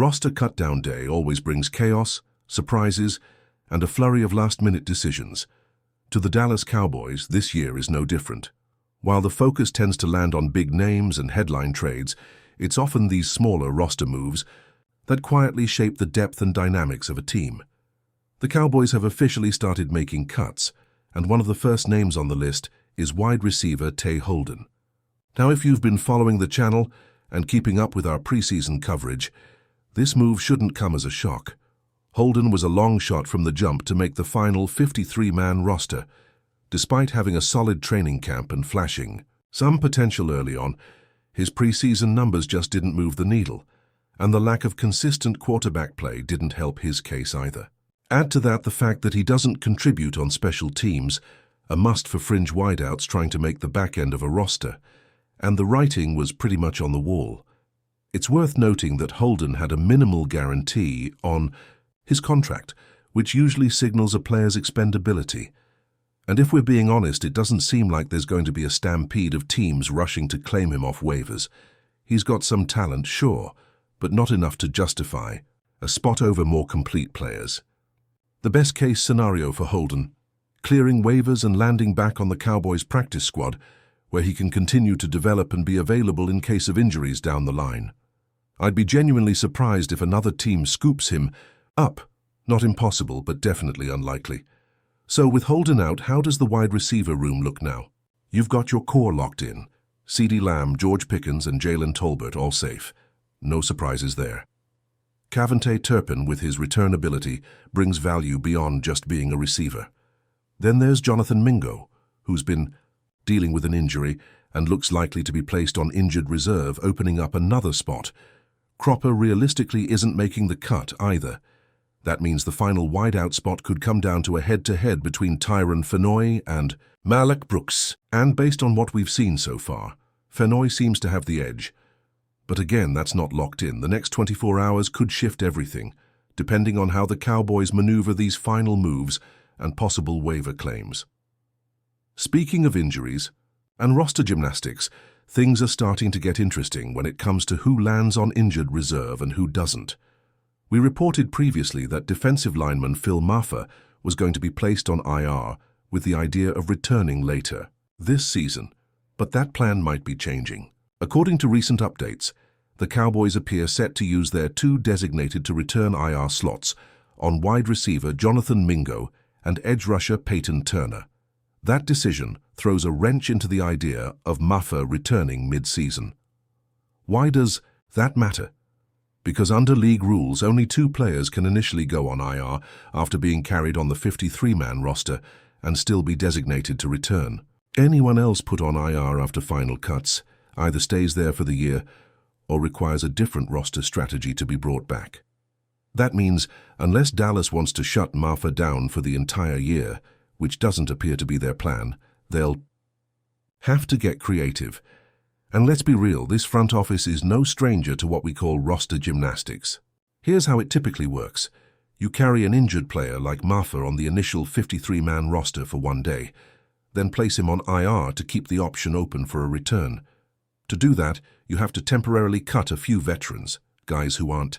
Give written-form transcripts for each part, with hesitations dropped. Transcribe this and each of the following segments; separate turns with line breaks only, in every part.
Roster cutdown day always brings chaos, surprises, and a flurry of last-minute decisions. To the Dallas Cowboys, this year is no different. While the focus tends to land on big names and headline trades, it's often these smaller roster moves that quietly shape the depth and dynamics of a team. The Cowboys have officially started making cuts, and one of the first names on the list is wide receiver Tay Holden. Now, if you've been following the channel and keeping up with our preseason coverage, this move shouldn't come as a shock. Holden was a long shot from the jump to make the final 53-man roster. Despite having a solid training camp and flashing some potential early on, his preseason numbers just didn't move the needle, and the lack of consistent quarterback play didn't help his case either. Add to that the fact that he doesn't contribute on special teams, a must for fringe wideouts trying to make the back end of a roster, and the writing was pretty much on the wall. It's worth noting that Holden had a minimal guarantee on his contract, which usually signals a player's expendability. And if we're being honest, it doesn't seem like there's going to be a stampede of teams rushing to claim him off waivers. He's got some talent, sure, but not enough to justify a spot over more complete players. The best-case scenario for Holden: clearing waivers and landing back on the Cowboys' practice squad, where he can continue to develop and be available in case of injuries down the line. I'd be genuinely surprised if another team scoops him up. Not impossible, but definitely unlikely. So with Holden out, how does the wide receiver room look now? You've got your core locked in. CeeDee Lamb, George Pickens, and Jalen Tolbert all safe. No surprises there. Cavante Turpin, with his return ability, brings value beyond just being a receiver. Then there's Jonathan Mingo, who's been dealing with an injury and looks likely to be placed on injured reserve, opening up another spot. Cropper realistically isn't making the cut either. That means the final wideout spot could come down to a head-to-head between Tyron Fennoy and Malek Brooks. And based on what we've seen so far, Fennoy seems to have the edge. But again, that's not locked in. The next 24 hours could shift everything, depending on how the Cowboys maneuver these final moves and possible waiver claims. Speaking of injuries and roster gymnastics, things are starting to get interesting when it comes to who lands on injured reserve and who doesn't. We reported previously that defensive lineman Phil Maffa was going to be placed on IR with the idea of returning later this season, but that plan might be changing. According to recent updates, the Cowboys appear set to use their two designated to return IR slots on wide receiver Jonathan Mingo and edge rusher Peyton Turner. That decision throws a wrench into the idea of Maffa returning mid-season. Why does that matter? Because under league rules, only two players can initially go on IR after being carried on the 53-man roster and still be designated to return. Anyone else put on IR after final cuts either stays there for the year or requires a different roster strategy to be brought back. That means, unless Dallas wants to shut Maffa down for the entire year, which doesn't appear to be their plan, they'll have to get creative. And let's be real, this front office is no stranger to what we call roster gymnastics. Here's how it typically works. You carry an injured player like Maffa on the initial 53-man roster for one day, then place him on IR to keep the option open for a return. To do that, you have to temporarily cut a few veterans, guys who aren't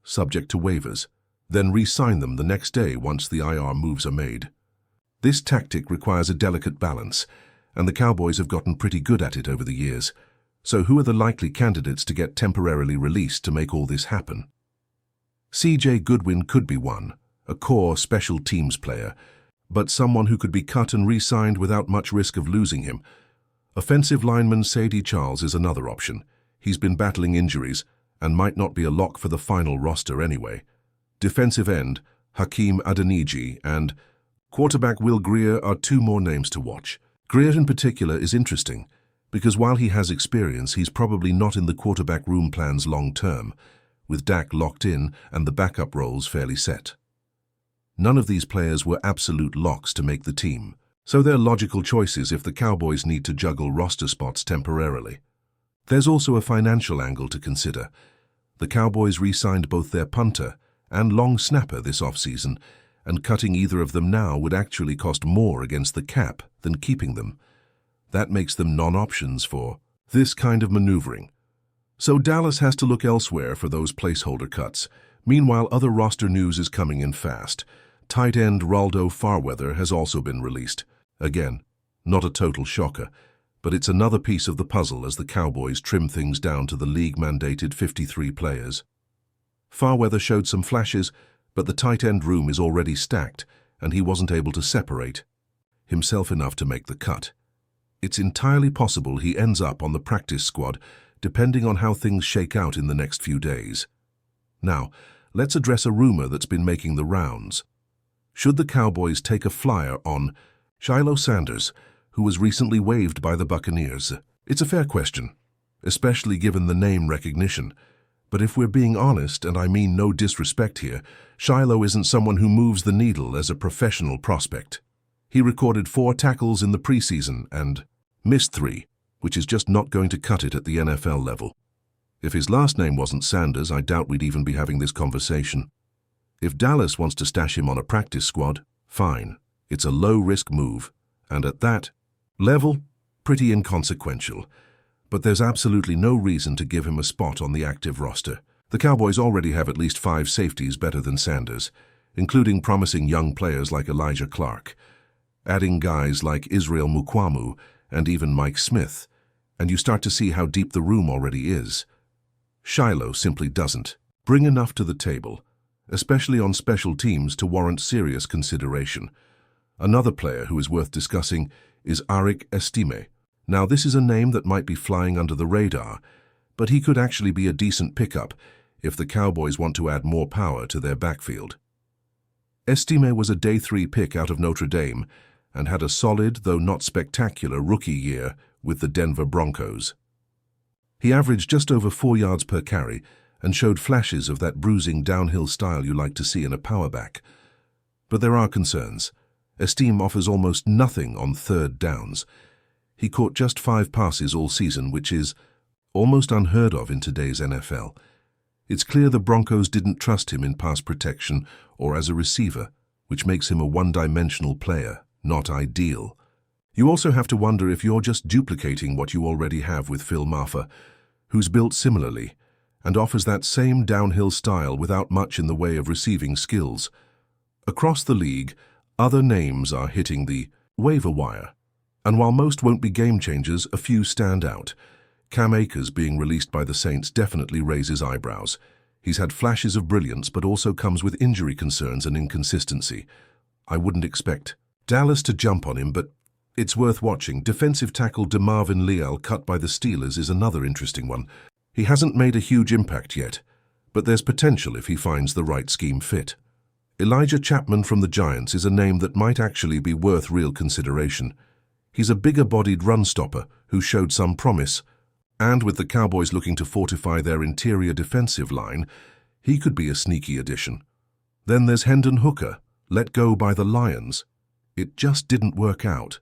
subject to waivers, then re-sign them the next day once the IR moves are made. This tactic requires a delicate balance, and the Cowboys have gotten pretty good at it over the years. So who are the likely candidates to get temporarily released to make all this happen? C.J. Goodwin could be one, a core special teams player, but someone who could be cut and re-signed without much risk of losing him. Offensive lineman Sadie Charles is another option. He's been battling injuries and might not be a lock for the final roster anyway. Defensive end Hakeem Adeniji and quarterback Will Grier are two more names to watch. Grier in particular is interesting because while he has experience, he's probably not in the quarterback room plans long-term, with Dak locked in and the backup roles fairly set. None of these players were absolute locks to make the team, so they're logical choices if the Cowboys need to juggle roster spots temporarily. There's also a financial angle to consider. The Cowboys re-signed both their punter and long snapper this offseason, and cutting either of them now would actually cost more against the cap than keeping them. That makes them non-options for this kind of maneuvering. So Dallas has to look elsewhere for those placeholder cuts. Meanwhile, other roster news is coming in fast. Tight end Raldo Farweather has also been released. Again, not a total shocker, but it's another piece of the puzzle as the Cowboys trim things down to the league-mandated 53 players. Farweather showed some flashes, but the tight end room is already stacked, and he wasn't able to separate himself enough to make the cut. It's entirely possible he ends up on the practice squad, depending on how things shake out in the next few days. Now, let's address a rumor that's been making the rounds. Should the Cowboys take a flyer on Shiloh Sanders, who was recently waived by the Buccaneers? It's a fair question, especially given the name recognition. But if we're being honest, and I mean no disrespect here, Shiloh isn't someone who moves the needle as a professional prospect. He recorded 4 tackles in the preseason and missed 3, which is just not going to cut it at the NFL level. If his last name wasn't Sanders, I doubt we'd even be having this conversation. If Dallas wants to stash him on a practice squad, fine. It's a low-risk move, and at that level, pretty inconsequential. But there's absolutely no reason to give him a spot on the active roster. The Cowboys already have at least 5 safeties better than Sanders, including promising young players like Elijah Clark. Adding guys like Israel Mukwamu and even Mike Smith, and you start to see how deep the room already is. Shiloh simply doesn't bring enough to the table, especially on special teams, to warrant serious consideration. Another player who is worth discussing is Arik Estime. Now, this is a name that might be flying under the radar, but he could actually be a decent pickup if the Cowboys want to add more power to their backfield. Estime was a day 3 pick out of Notre Dame and had a solid, though not spectacular, rookie year with the Denver Broncos. He averaged just over 4 yards per carry and showed flashes of that bruising downhill style you like to see in a power back. But there are concerns. Estime offers almost nothing on third downs. He caught just 5 passes all season, which is almost unheard of in today's NFL. It's clear the Broncos didn't trust him in pass protection or as a receiver, which makes him a one-dimensional player, not ideal. You also have to wonder if you're just duplicating what you already have with Phil Mafah, who's built similarly and offers that same downhill style without much in the way of receiving skills. Across the league, other names are hitting the waiver wire. And while most won't be game changers, a few stand out. Cam Akers being released by the Saints definitely raises eyebrows. He's had flashes of brilliance, but also comes with injury concerns and inconsistency. I wouldn't expect Dallas to jump on him, but it's worth watching. Defensive tackle DeMarvin Leal, cut by the Steelers, is another interesting one. He hasn't made a huge impact yet, but there's potential if he finds the right scheme fit. Elijah Chapman from the Giants is a name that might actually be worth real consideration. He's a bigger-bodied run-stopper who showed some promise, and with the Cowboys looking to fortify their interior defensive line, he could be a sneaky addition. Then there's Hendon Hooker, let go by the Lions. It just didn't work out.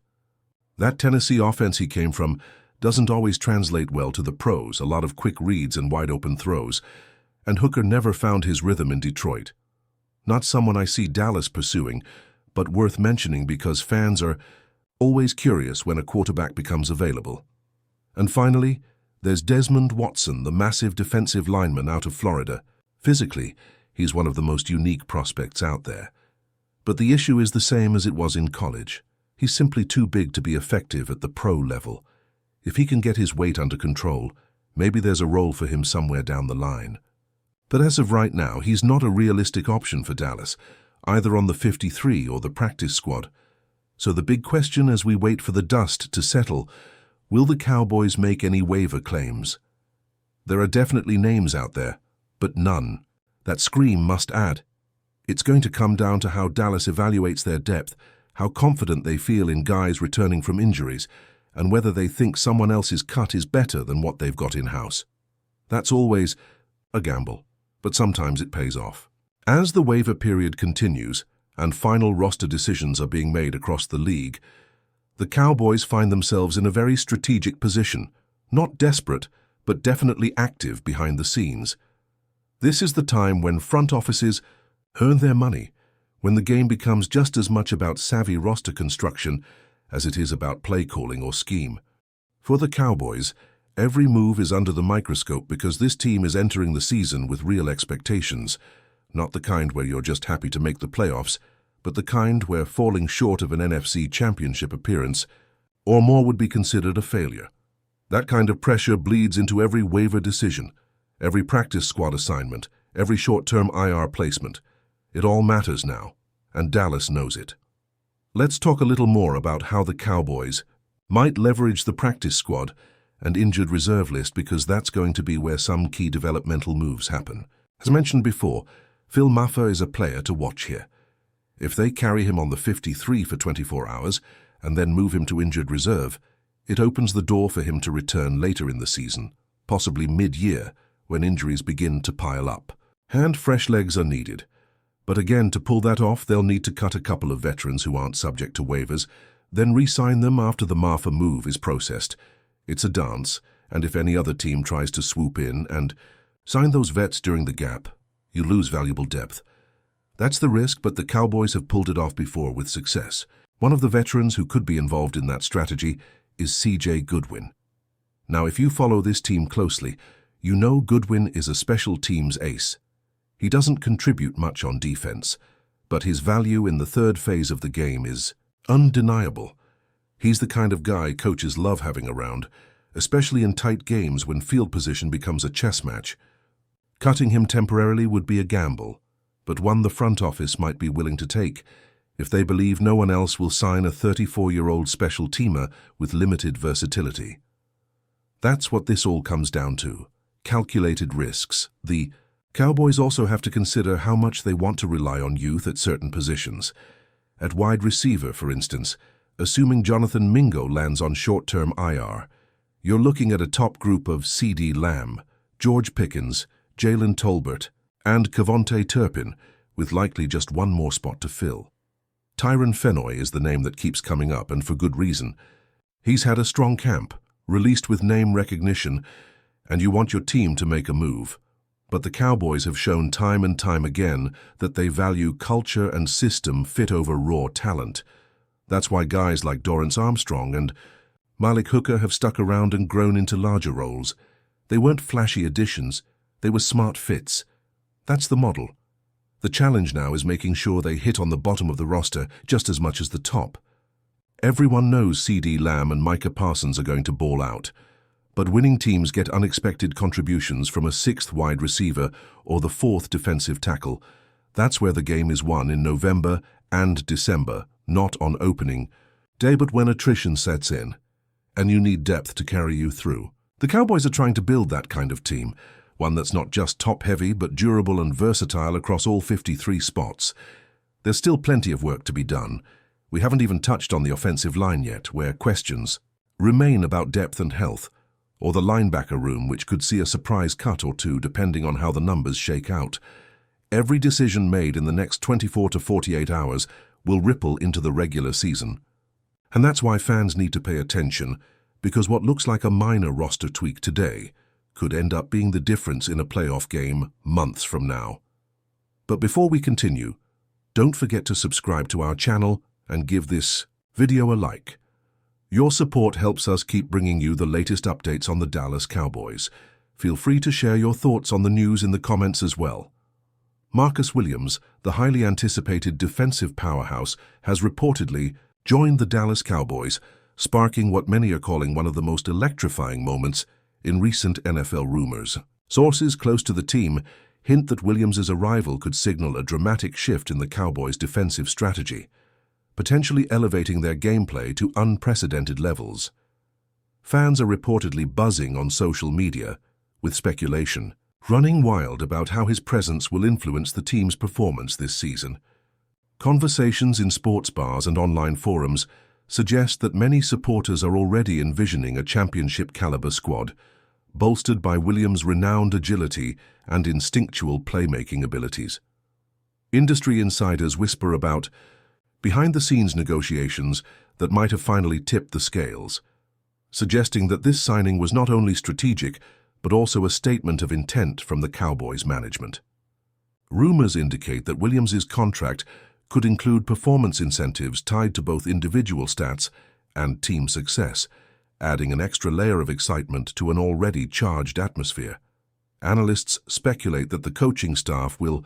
That Tennessee offense he came from doesn't always translate well to the pros, a lot of quick reads and wide-open throws, and Hooker never found his rhythm in Detroit. Not someone I see Dallas pursuing, but worth mentioning because fans are always curious when a quarterback becomes available. And finally, there's Desmond Watson, the massive defensive lineman out of Florida. Physically, he's one of the most unique prospects out there. But the issue is the same as it was in college. He's simply too big to be effective at the pro level. If he can get his weight under control, maybe there's a role for him somewhere down the line. But as of right now, he's not a realistic option for Dallas, either on the 53 or the practice squad. So the big question as we wait for the dust to settle, will the Cowboys make any waiver claims? There are definitely names out there, but none that scream must add. It's going to come down to how Dallas evaluates their depth, how confident they feel in guys returning from injuries, and whether they think someone else's cut is better than what they've got in-house. That's always a gamble, but sometimes it pays off. As the waiver period continues and final roster decisions are being made across the league, the Cowboys find themselves in a very strategic position, not desperate, but definitely active behind the scenes. This is the time when front offices earn their money, when the game becomes just as much about savvy roster construction as it is about play calling or scheme. For the Cowboys, Every move is under the microscope because this team is entering the season with real expectations, not the kind where you're just happy to make the playoffs, but the kind where falling short of an NFC championship appearance or more would be considered a failure. That kind of pressure bleeds into every waiver decision, every practice squad assignment, every short-term IR placement. It all matters now, and Dallas knows it. Let's talk a little more about how the Cowboys might leverage the practice squad and injured reserve list, because that's going to be where some key developmental moves happen. As mentioned before, Phil Maffa is a player to watch here. If they carry him on the 53 for 24 hours and then move him to injured reserve, it opens the door for him to return later in the season, possibly mid-year, when injuries begin to pile up. And fresh legs are needed. But again, to pull that off, they'll need to cut a couple of veterans who aren't subject to waivers, then re-sign them after the Maffa move is processed. It's a dance, and if any other team tries to swoop in and sign those vets during the gap, you lose valuable depth. That's the risk, but the Cowboys have pulled it off before with success. One of the veterans who could be involved in that strategy is CJ Goodwin. Now, if you follow this team closely, you know Goodwin is a special teams ace. He doesn't contribute much on defense, but his value in the third phase of the game is undeniable. He's the kind of guy coaches love having around, especially in tight games when field position becomes a chess match. Cutting him temporarily would be a gamble, but one the front office might be willing to take if they believe no one else will sign a 34-year-old special teamer with limited versatility. That's what this all comes down to: calculated risks. The Cowboys also have to consider how much they want to rely on youth at certain positions. At wide receiver, for instance, assuming Jonathan Mingo lands on short-term IR, you're looking at a top group of CeeDee Lamb, George Pickens, Jalen Tolbert, and Kevontae Turpin, with likely just one more spot to fill. Tyron Fennoy is the name that keeps coming up, and for good reason. He's had a strong camp, released with name recognition, and you want your team to make a move. But the Cowboys have shown time and time again that they value culture and system fit over raw talent. That's why guys like Dorrance Armstrong and Malik Hooker have stuck around and grown into larger roles. They weren't flashy additions, they were smart fits. That's the model. The challenge now is making sure they hit on the bottom of the roster just as much as the top. Everyone knows CeeDee Lamb and Micah Parsons are going to ball out, but winning teams get unexpected contributions from a sixth wide receiver or the fourth defensive tackle. That's where the game is won, in November and December, not on opening day, but when attrition sets in, and you need depth to carry you through. The Cowboys are trying to build that kind of team, one that's not just top-heavy but durable and versatile across all 53 spots. There's still plenty of work to be done. We haven't even touched on the offensive line yet, where questions remain about depth and health, or the linebacker room, which could see a surprise cut or two depending on how the numbers shake out. Every decision made in the next 24 to 48 hours will ripple into the regular season. And that's why fans need to pay attention, because what looks like a minor roster tweak today could end up being the difference in a playoff game months from now. But before we continue, don't forget to subscribe to our channel and give this video a like. Your support helps us keep bringing you the latest updates on the Dallas Cowboys. Feel free to share your thoughts on the news in the comments as well. Marcus Williams, the highly anticipated defensive powerhouse, has reportedly joined the Dallas Cowboys, sparking what many are calling one of the most electrifying moments in recent NFL rumors. Sources close to the team hint that Williams' arrival could signal a dramatic shift in the Cowboys' defensive strategy, potentially elevating their gameplay to unprecedented levels. Fans are reportedly buzzing on social media, with speculation running wild about how his presence will influence the team's performance this season. Conversations in sports bars and online forums suggest that many supporters are already envisioning a championship-caliber squad, bolstered by Williams' renowned agility and instinctual playmaking abilities. Industry insiders whisper about behind-the-scenes negotiations that might have finally tipped the scales, suggesting that this signing was not only strategic, but also a statement of intent from the Cowboys' management. Rumors indicate that Williams' contract could include performance incentives tied to both individual stats and team success, adding an extra layer of excitement to an already charged atmosphere. Analysts speculate that the coaching staff will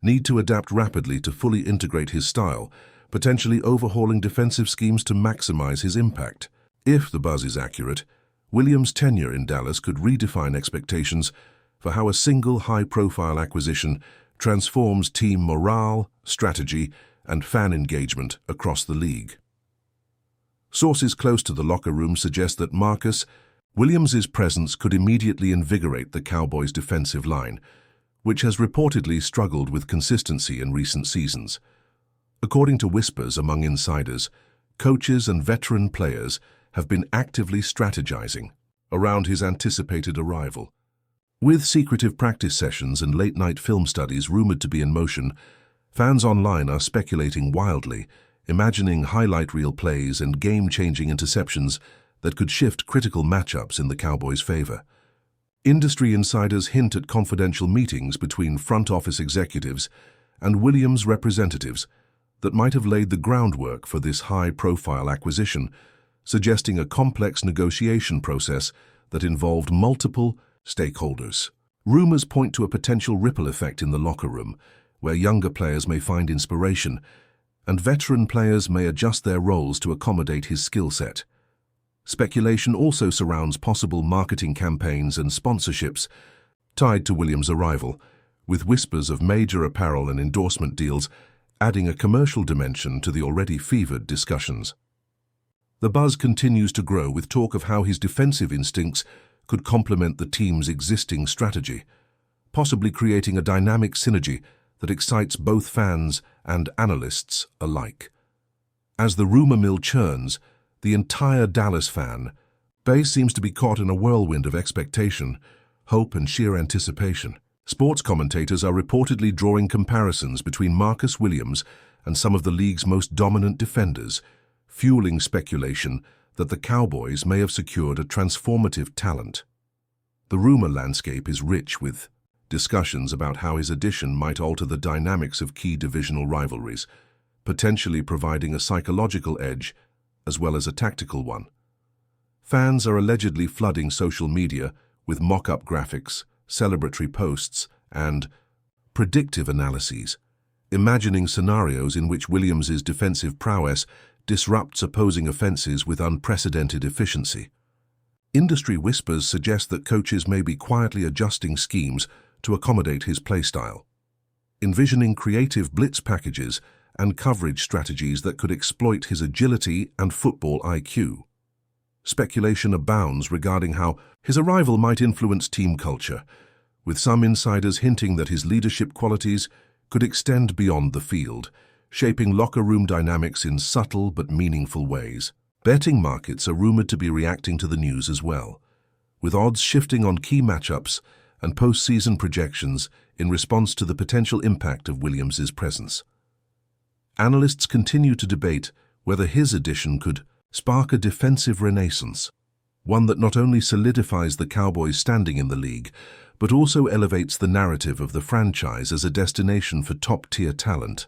need to adapt rapidly to fully integrate his style, potentially overhauling defensive schemes to maximize his impact. If the buzz is accurate, Williams' tenure in Dallas could redefine expectations for how a single high-profile acquisition transforms team morale, strategy, and fan engagement across the league. Sources close to the locker room suggest that Marcus Williams' presence could immediately invigorate the Cowboys' defensive line, which has reportedly struggled with consistency in recent seasons. According to whispers among insiders, coaches and veteran players have been actively strategizing around his anticipated arrival. With secretive practice sessions and late-night film studies rumored to be in motion, fans online are speculating wildly, imagining highlight reel plays and game-changing interceptions that could shift critical matchups in the Cowboys' favor. Industry insiders hint at confidential meetings between front office executives and Williams representatives that might have laid the groundwork for this high-profile acquisition, suggesting a complex negotiation process that involved multiple stakeholders. Rumors point to a potential ripple effect in the locker room, where younger players may find inspiration, and veteran players may adjust their roles to accommodate his skill set. Speculation also surrounds possible marketing campaigns and sponsorships tied to Williams' arrival, with whispers of major apparel and endorsement deals adding a commercial dimension to the already fevered discussions. The buzz continues to grow with talk of how his defensive instincts could complement the team's existing strategy, possibly creating a dynamic synergy that excites both fans and analysts alike. As the rumor mill churns, the entire Dallas fan base seems to be caught in a whirlwind of expectation, hope, and sheer anticipation. Sports commentators are reportedly drawing comparisons between Marcus Williams and some of the league's most dominant defenders, fueling speculation that the Cowboys may have secured a transformative talent. The rumor landscape is rich with discussions about how his addition might alter the dynamics of key divisional rivalries, potentially providing a psychological edge as well as a tactical one. Fans are allegedly flooding social media with mock-up graphics, celebratory posts, and predictive analyses, imagining scenarios in which Williams' defensive prowess disrupts opposing offenses with unprecedented efficiency. Industry whispers suggest that coaches may be quietly adjusting schemes to accommodate his playstyle, envisioning creative blitz packages and coverage strategies that could exploit his agility and football IQ. Speculation abounds regarding how his arrival might influence team culture, with some insiders hinting that his leadership qualities could extend beyond the field, shaping locker room dynamics in subtle but meaningful ways. Betting markets are rumored to be reacting to the news as well, with odds shifting on key matchups and postseason projections in response to the potential impact of Williams' presence. Analysts continue to debate whether his addition could spark a defensive renaissance, one that not only solidifies the Cowboys' standing in the league, but also elevates the narrative of the franchise as a destination for top-tier talent.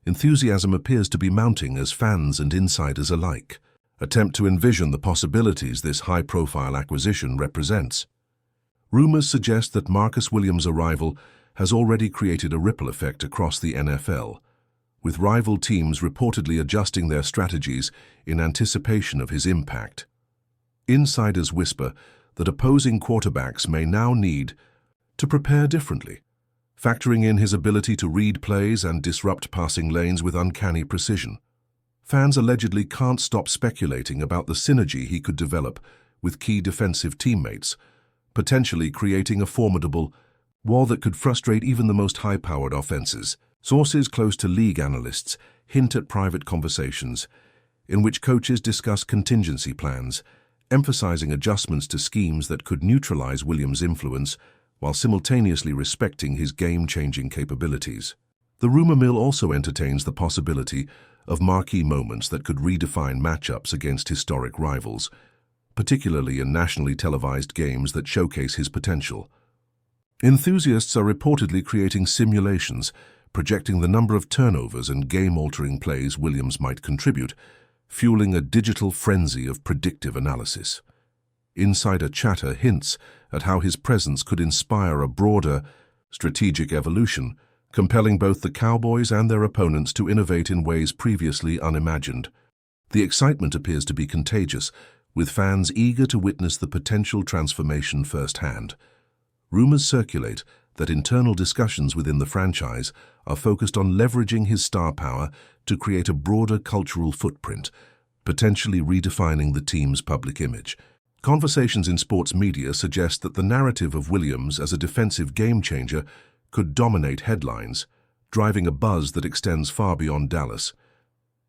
Enthusiasm appears to be mounting as fans and insiders alike attempt to envision the possibilities this high-profile acquisition represents. Rumors suggest that Marcus Williams' arrival has already created a ripple effect across the NFL, with rival teams reportedly adjusting their strategies in anticipation of his impact. Insiders whisper that opposing quarterbacks may now need to prepare differently, factoring in his ability to read plays and disrupt passing lanes with uncanny precision. Fans allegedly can't stop speculating about the synergy he could develop with key defensive teammates, potentially creating a formidable wall that could frustrate even the most high-powered offenses. Sources close to league analysts hint at private conversations in which coaches discuss contingency plans, emphasizing adjustments to schemes that could neutralize Williams' influence while simultaneously respecting his game-changing capabilities. The rumor mill also entertains the possibility of marquee moments that could redefine matchups against historic rivals, particularly in nationally televised games that showcase his potential. Enthusiasts are reportedly creating simulations, projecting the number of turnovers and game-altering plays Williams might contribute, fueling a digital frenzy of predictive analysis. Insider chatter hints at how his presence could inspire a broader, strategic evolution, compelling both the Cowboys and their opponents to innovate in ways previously unimagined. The excitement appears to be contagious, with fans eager to witness the potential transformation firsthand. Rumors circulate that internal discussions within the franchise are focused on leveraging his star power to create a broader cultural footprint, potentially redefining the team's public image. Conversations in sports media suggest that the narrative of Williams as a defensive game-changer could dominate headlines, driving a buzz that extends far beyond Dallas.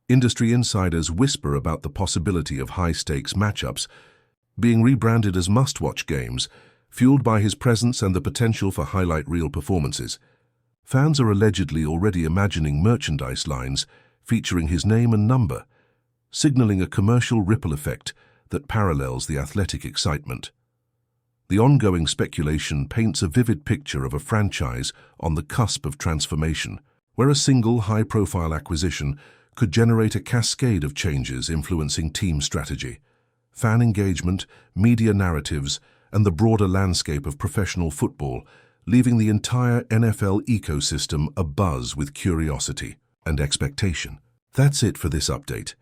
Industry insiders whisper about the possibility of high-stakes matchups being rebranded as must-watch games, fueled by his presence and the potential for highlight reel performances. Fans are allegedly already imagining merchandise lines featuring his name and number, signaling a commercial ripple effect that parallels the athletic excitement. The ongoing speculation paints a vivid picture of a franchise on the cusp of transformation, where a single high-profile acquisition could generate a cascade of changes influencing team strategy, fan engagement, media narratives, and the broader landscape of professional football, leaving the entire NFL ecosystem abuzz with curiosity and expectation. That's it for this update.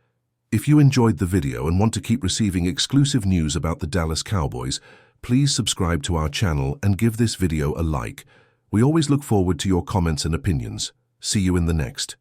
If you enjoyed the video and want to keep receiving exclusive news about the Dallas Cowboys, please subscribe to our channel and give this video a like. We always look forward to your comments and opinions. See you in the next.